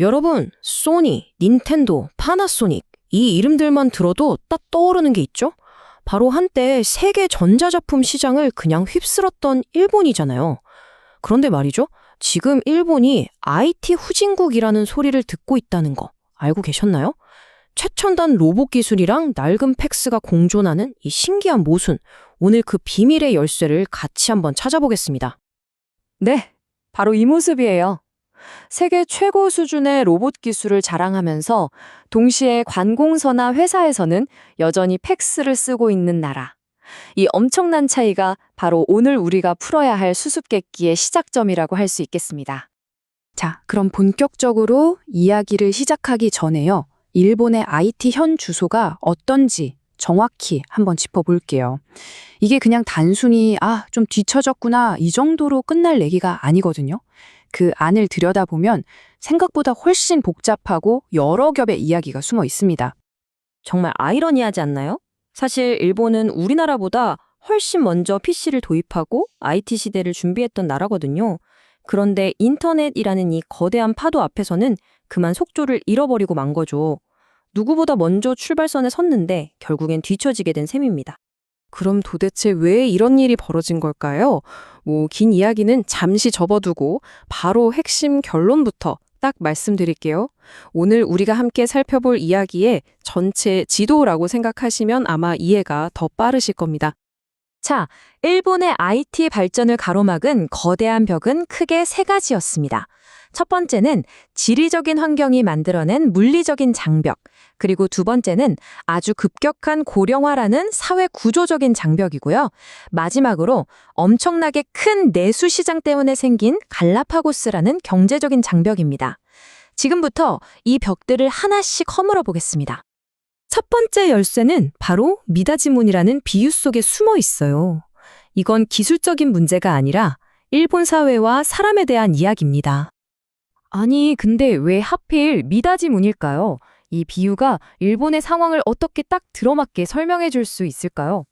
여러분, 소니, 닌텐도, 파나소닉 이 이름들만 들어도 딱 떠오르는 게 있죠? 바로 한때 세계 전자제품 시장을 그냥 휩쓸었던 일본이잖아요. 그런데 말이죠. 지금 일본이 IT 후진국이라는 소리를 듣고 있다는 거 알고 계셨나요? 최첨단 로봇 기술이랑 낡은 팩스가 공존하는 이 신기한 모순. 오늘 그 비밀의 열쇠를 같이 한번 찾아보겠습니다. 네, 바로 이 모습이에요. 세계 최고 수준의 로봇 기술을 자랑하면서 동시에 관공서나 회사에서는 여전히 팩스를 쓰고 있는 나라. 이 엄청난 차이가 바로 오늘 우리가 풀어야 할 수수께끼의 시작점이라고 할 수 있겠습니다. 자, 그럼 본격적으로 이야기를 시작하기 전에요. 일본의 IT 현 주소가 어떤지 정확히 한번 짚어볼게요. 이게 그냥 단순히 좀 뒤처졌구나 이 정도로 끝날 얘기가 아니거든요. 그 안을 들여다보면 생각보다 훨씬 복잡하고 여러 겹의 이야기가 숨어 있습니다. 정말 아이러니하지 않나요? 사실 일본은 우리나라보다 훨씬 먼저 PC를 도입하고 IT 시대를 준비했던 나라거든요. 그런데 인터넷이라는 이 거대한 파도 앞에서는 그만 속도를 잃어버리고 만 거죠. 누구보다 먼저 출발선에 섰는데 결국엔 뒤처지게 된 셈입니다. 그럼 도대체 왜 이런 일이 벌어진 걸까요? 긴 이야기는 잠시 접어두고 바로 핵심 결론부터 딱 말씀드릴게요. 오늘 우리가 함께 살펴볼 이야기의 전체 지도라고 생각하시면 아마 이해가 더 빠르실 겁니다. 자, 일본의 IT 발전을 가로막은 거대한 벽은 크게 세 가지였습니다. 첫 번째는 지리적인 환경이 만들어낸 물리적인 장벽, 그리고 두 번째는 아주 급격한 고령화라는 사회 구조적인 장벽이고요. 마지막으로 엄청나게 큰 내수 시장 때문에 생긴 갈라파고스라는 경제적인 장벽입니다. 지금부터 이 벽들을 하나씩 허물어 보겠습니다. 첫 번째 열쇠는 바로 미다지문이라는 비유 속에 숨어 있어요. 이건 기술적인 문제가 아니라 일본 사회와 사람에 대한 이야기입니다. 아니, 근데 왜 하필 미다지문일까요? 이 비유가 일본의 상황을 어떻게 딱 들어맞게 설명해 줄 수 있을까요?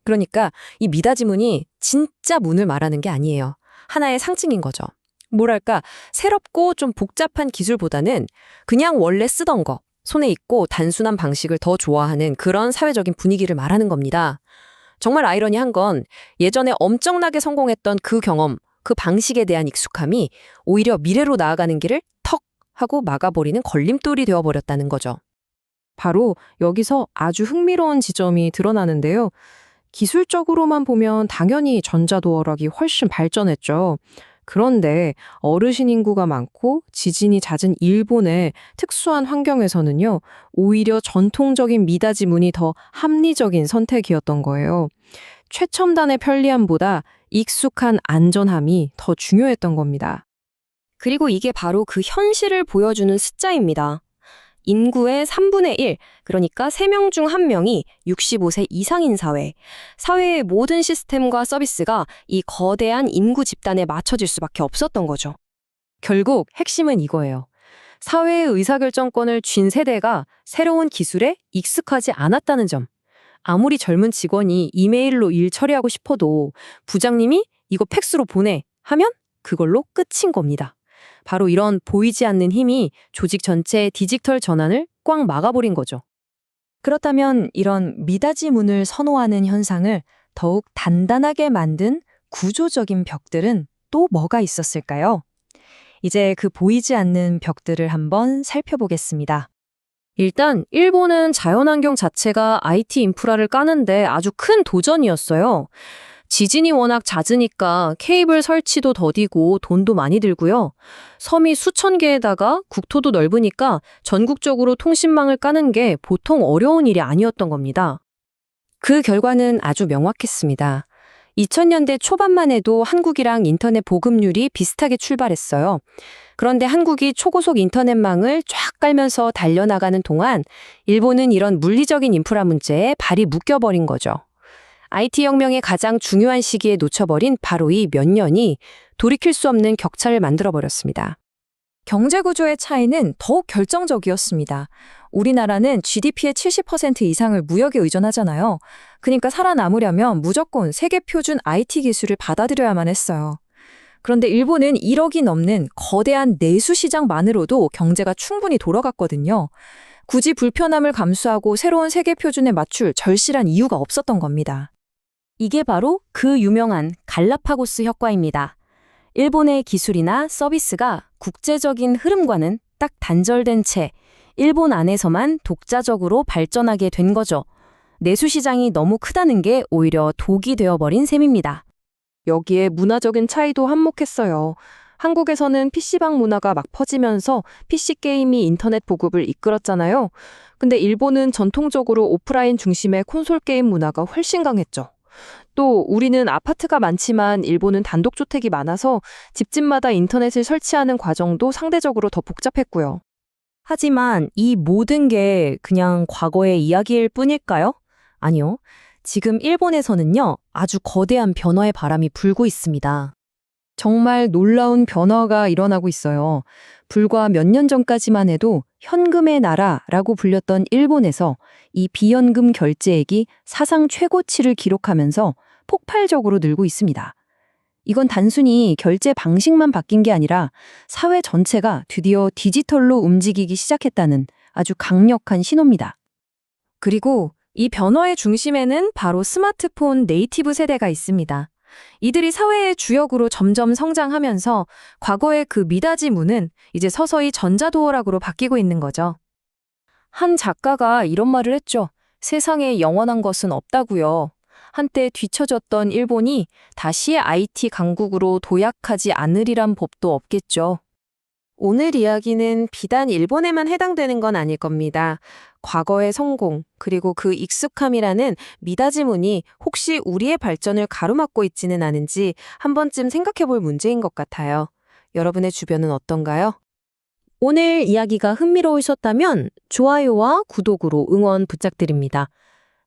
그러니까 이 미다지문이 진짜 문을 말하는 게 아니에요. 하나의 상징인 거죠. 뭐랄까, 새롭고 좀 복잡한 기술보다는 그냥 원래 쓰던 거, 손에 있고 단순한 방식을 더 좋아하는 그런 사회적인 분위기를 말하는 겁니다. 정말 아이러니한 건 예전에 엄청나게 성공했던 그 경험, 그 방식에 대한 익숙함이 오히려 미래로 나아가는 길을 턱 하고 막아버리는 걸림돌이 되어버렸다는 거죠. 바로 여기서 아주 흥미로운 지점이 드러나는데요. 기술적으로만 보면 당연히 전자도어락이 훨씬 발전했죠. 그런데 어르신 인구가 많고 지진이 잦은 일본의 특수한 환경에서는요, 오히려 전통적인 미다지문이 더 합리적인 선택이었던 거예요. 최첨단의 편리함보다 익숙한 안전함이 더 중요했던 겁니다. 그리고 이게 바로 그 현실을 보여주는 숫자입니다. 인구의 3분의 1, 그러니까 3명 중 1명이 65세 이상인 사회. 사회의 모든 시스템과 서비스가 이 거대한 인구 집단에 맞춰질 수밖에 없었던 거죠. 결국 핵심은 이거예요. 사회의 의사결정권을 쥔 세대가 새로운 기술에 익숙하지 않았다는 점. 아무리 젊은 직원이 이메일로 일 처리하고 싶어도 부장님이 이거 팩스로 보내 하면 그걸로 끝인 겁니다. 바로 이런 보이지 않는 힘이 조직 전체의 디지털 전환을 꽉 막아버린 거죠. 그렇다면 이런 미닫이문을 선호하는 현상을 더욱 단단하게 만든 구조적인 벽들은 또 뭐가 있었을까요? 이제 그 보이지 않는 벽들을 한번 살펴보겠습니다. 일단 일본은 자연환경 자체가 IT 인프라를 까는데 아주 큰 도전이었어요. 지진이 워낙 잦으니까 케이블 설치도 더디고 돈도 많이 들고요. 섬이 수천 개에다가 국토도 넓으니까 전국적으로 통신망을 까는 게 보통 어려운 일이 아니었던 겁니다. 그 결과는 아주 명확했습니다. 2000년대 초반만 해도 한국이랑 인터넷 보급률이 비슷하게 출발했어요. 그런데 한국이 초고속 인터넷망을 쫙 깔면서 달려나가는 동안 일본은 이런 물리적인 인프라 문제에 발이 묶여버린 거죠. IT 혁명의 가장 중요한 시기에 놓쳐버린 바로 이 몇 년이 돌이킬 수 없는 격차를 만들어버렸습니다. 경제 구조의 차이는 더욱 결정적이었습니다. 우리나라는 GDP의 70% 이상을 무역에 의존하잖아요. 그러니까 살아남으려면 무조건 세계 표준 IT 기술을 받아들여야만 했어요. 그런데 일본은 1억이 넘는 거대한 내수 시장만으로도 경제가 충분히 돌아갔거든요. 굳이 불편함을 감수하고 새로운 세계 표준에 맞출 절실한 이유가 없었던 겁니다. 이게 바로 그 유명한 갈라파고스 효과입니다. 일본의 기술이나 서비스가 국제적인 흐름과는 딱 단절된 채 일본 안에서만 독자적으로 발전하게 된 거죠. 내수 시장이 너무 크다는 게 오히려 독이 되어버린 셈입니다. 여기에 문화적인 차이도 한몫했어요. 한국에서는 PC방 문화가 막 퍼지면서 PC게임이 인터넷 보급을 이끌었잖아요. 근데 일본은 전통적으로 오프라인 중심의 콘솔 게임 문화가 훨씬 강했죠. 또 우리는 아파트가 많지만 일본은 단독주택이 많아서 집집마다 인터넷을 설치하는 과정도 상대적으로 더 복잡했고요. 하지만 이 모든 게 그냥 과거의 이야기일 뿐일까요? 아니요. 지금 일본에서는요, 아주 거대한 변화의 바람이 불고 있습니다. 정말 놀라운 변화가 일어나고 있어요. 불과 몇 년 전까지만 해도 현금의 나라라고 불렸던 일본에서 이 비연금 결제액이 사상 최고치를 기록하면서 폭발적으로 늘고 있습니다. 이건 단순히 결제 방식만 바뀐 게 아니라 사회 전체가 드디어 디지털로 움직이기 시작했다는 아주 강력한 신호입니다. 그리고 이 변화의 중심에는 바로 스마트폰 네이티브 세대가 있습니다. 이들이 사회의 주역으로 점점 성장하면서 과거의 그 미닫이 문은 이제 서서히 전자도어락으로 바뀌고 있는 거죠. 한 작가가 이런 말을 했죠. 세상에 영원한 것은 없다고요. 한때 뒤처졌던 일본이 다시 IT 강국으로 도약하지 않으리란 법도 없겠죠. 오늘 이야기는 비단 일본에만 해당되는 건 아닐 겁니다. 과거의 성공, 그리고 그 익숙함이라는 미닫이문이 혹시 우리의 발전을 가로막고 있지는 않은지 한 번쯤 생각해 볼 문제인 것 같아요. 여러분의 주변은 어떤가요? 오늘 이야기가 흥미로우셨다면 좋아요와 구독으로 응원 부탁드립니다.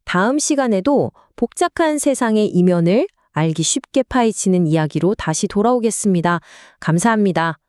다음 시간에도 복잡한 세상의 이면을 알기 쉽게 파헤치는 이야기로 다시 돌아오겠습니다. 감사합니다.